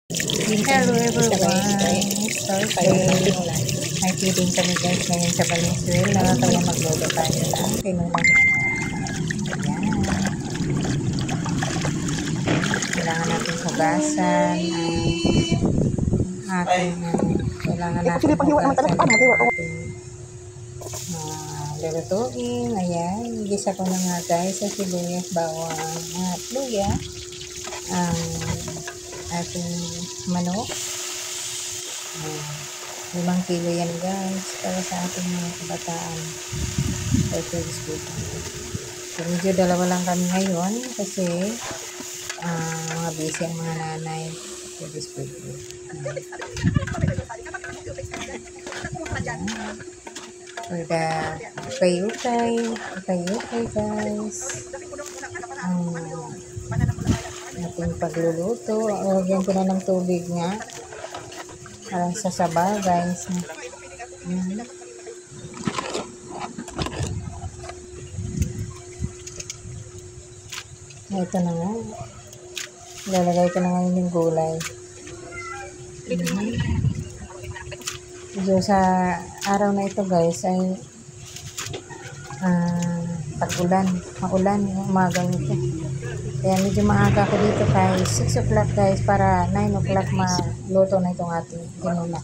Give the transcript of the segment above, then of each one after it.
Hello everyone, it's Thursday. May feeding kami guys ngayon sa Valenzuela. Kaya maglolo tayo ng kinulang. Kailangan natin hugasan. Kailangan natin hugasan lulutuin. Ayan, gisa ko na nga guys sa sibuyas, bawang at luya. Ating manok. 5 kilo yan guys para sa ating mga kabataan. So medyo dalawa lang kami ngayon kasi mga busy ang mga nanay. Okay guys. Ating pagluluto. Lagyan ko na ng tubig nga. Parang sasaba guys. Ito na nga. Lalagay ko na ngayon yung gulay. So, sa araw na ito guys ay maulan yung umaga nito. Kaya medyo maaga ako dito kay 6 o'clock guys para 9 o'clock maluto na itong ating tinula.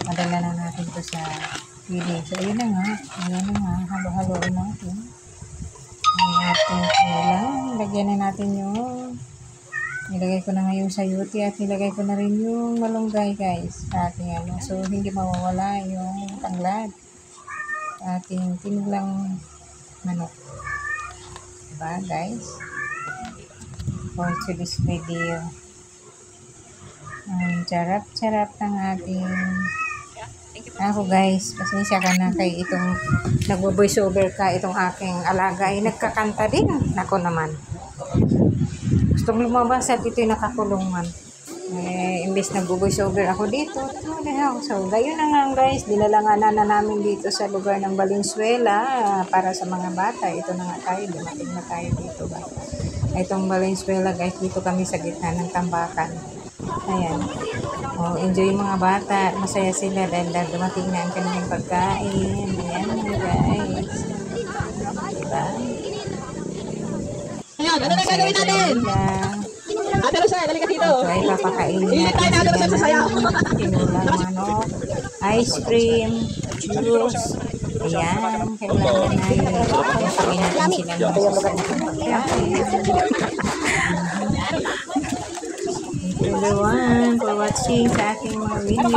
Madala na natin ito sa feeding. So ayun na nga, halo-haloin natin ang ating tinula. Lagyan na natin yung nilagay ko na ngayon sa yuti at nilagay ko na rin yung malunggay guys sa ating so hindi mawawala yung tanglad sa ating tinulang manok. Diba guys? For today's video. Ang charap-charap ng ating ako guys, pasensya ka na kay itong nagbo-voice over ka itong aking alaga ay nagkakanta din. Nako naman. Gustong lumabas at ito'y nakakulong man. Imbes nagbo-voice over ako dito. So, gayon na nga guys, dinalanganan na namin dito sa lugar ng Valenzuela para sa mga bata. Ito na nga tayo, dumating na tayo dito ba. Itong Valenzuela guys, dito kami sa gitna ng tambakan. Ayan. Enjoy yung mga bata. Masaya sila dahil dumating na ang kanilang pagkain. Ayan guys. Diba? Ayan, ano na gagawin natin? Ate Rosa, dali ka dito. Ito ay papakainin natin sila ng tinulang manok, ice cream, juice. Ayan, kailangan na napakain natin sila ng pagkain. Thank you everyone for watching sa aking mga video.